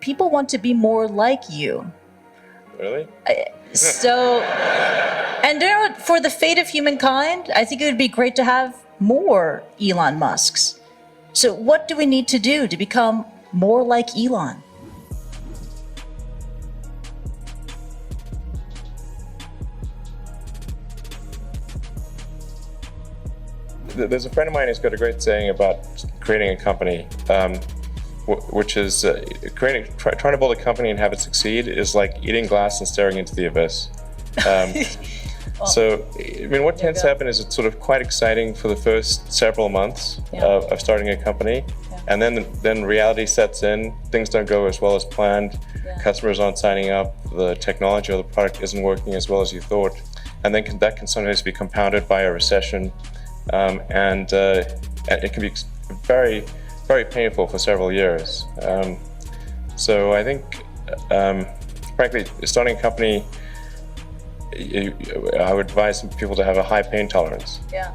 people want to be more like you. Really? So, and you know what, for the fate of humankind, I think it would be great to have more Elon Musks. So what do we need to do to become more like Elon? There's a friend of mine who's got a great saying about creating a company, which is trying to build a company and have it succeed is like eating glass and staring into the abyss. So, I mean, what tends to happen is it's sort of quite exciting for the first several months of starting a company. Yeah. And then reality sets in, things don't go as well as planned, customers aren't signing up, the technology or the product isn't working as well as you thought. And then that can sometimes be compounded by a recession. And it can be very, very painful for several years. So I think, frankly, starting a company, I would advise people to have a high pain tolerance. Yeah.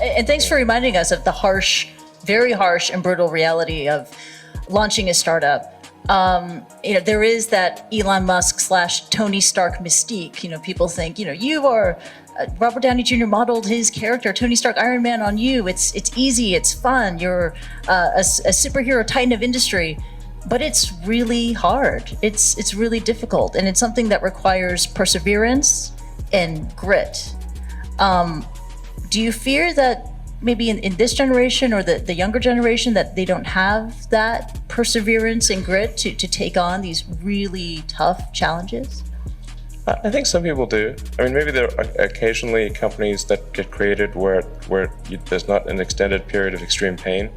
And thanks for reminding us of the harsh, very harsh and brutal reality of launching a startup. There is that Elon Musk / Tony Stark mystique. People think, you are Robert Downey Jr. modeled his character, Tony Stark, Iron Man, on you. It's easy, it's fun. You're a superhero titan of industry, but it's really hard. It's really difficult, and it's something that requires perseverance and grit. Do you fear that maybe in this generation or the younger generation that they don't have that perseverance and grit to take on these really tough challenges? I think some people do. I mean, maybe there are occasionally companies that get created where there's not an extended period of extreme pain,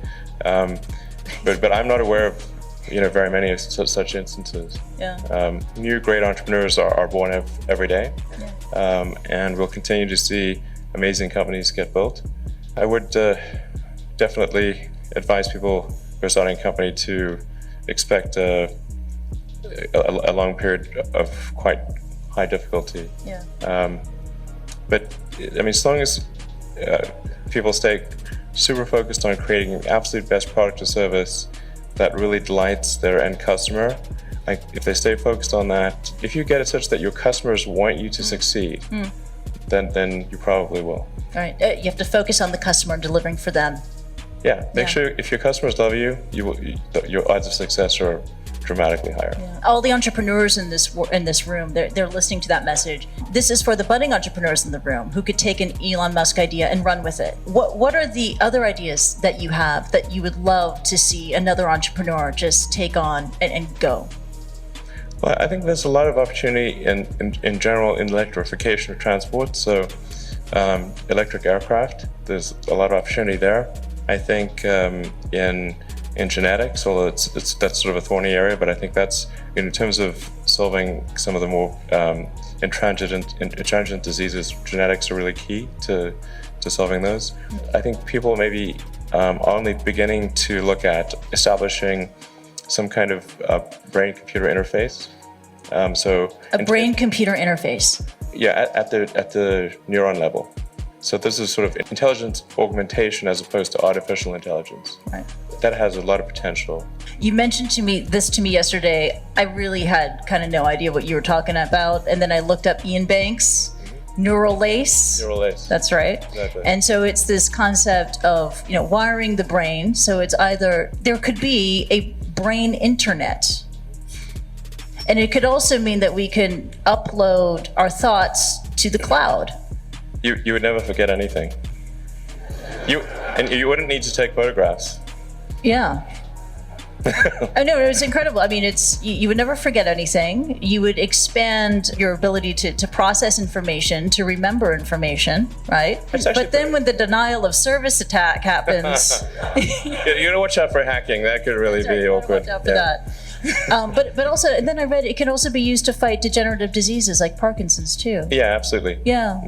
but I'm not aware of very many of such instances. Yeah. New great entrepreneurs are born every day, and we'll continue to see amazing companies get built. I would definitely advise people who are starting a company to expect a long period of quite high difficulty. Yeah. But I mean, as long as people stay super focused on creating an absolute best product or service that really delights their end customer, like if they stay focused on that, if you get it such that your customers want you to succeed, then you probably will. All right. You have to focus on the customer and delivering for them. Yeah. Make sure if your customers love you, your odds of success are dramatically higher. Yeah. All the entrepreneurs in this room, they're listening to that message. This is for the budding entrepreneurs in the room who could take an Elon Musk idea and run with it. What are the other ideas that you have that you would love to see another entrepreneur just take on and go? Well, I think there's a lot of opportunity in general in electrification of transport. So electric aircraft, there's a lot of opportunity there. I think in genetics, although that's sort of a thorny area, but I think that's in terms of solving some of the more intransigent diseases, genetics are really key to solving those. I think people maybe are only beginning to look at establishing some kind of brain-computer interface. A brain-computer interface. Yeah, at the neuron level. So this is sort of intelligence augmentation as opposed to artificial intelligence. Right. That has a lot of potential. You mentioned this to me yesterday. I really had kind of no idea what you were talking about, and then I looked up Ian Banks, neural lace. Neural lace. That's right. Exactly. And so it's this concept of wiring the brain. So it's either there could be a brain internet, and it could also mean that we can upload our thoughts to the cloud. You would never forget anything. You wouldn't need to take photographs. Yeah. I know, it was incredible. I mean, you would never forget anything. You would expand your ability to process information, to remember information, right? But then when the denial of service attack happens, you gotta watch out for hacking. That could really be awkward. Watch out for that. But also, and then I read it can also be used to fight degenerative diseases like Parkinson's too. Yeah, absolutely. Yeah,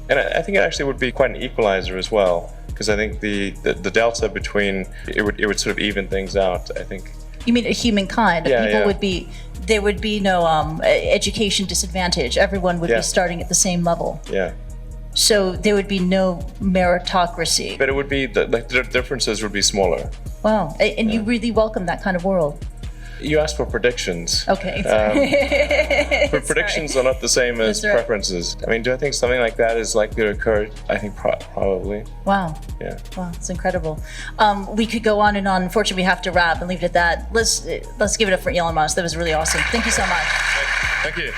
And I think it actually would be quite an equalizer as well, because I think the delta between it would sort of even things out. I think. You mean humankind? Yeah, people there would be no education disadvantage. Everyone would be starting at the same level. Yeah. So there would be no meritocracy. But it would be the differences would be smaller. Wow, and you really welcome that kind of world. You asked for predictions. Okay. But predictions are not the same as That's right. preferences. I mean, do I think something like that is likely to occur? I think probably. Wow. Yeah. Wow, it's incredible. We could go on and on. Unfortunately, we have to wrap and leave it at that. Let's give it up for Elon Musk. That was really awesome. Thank you so much. Thank you.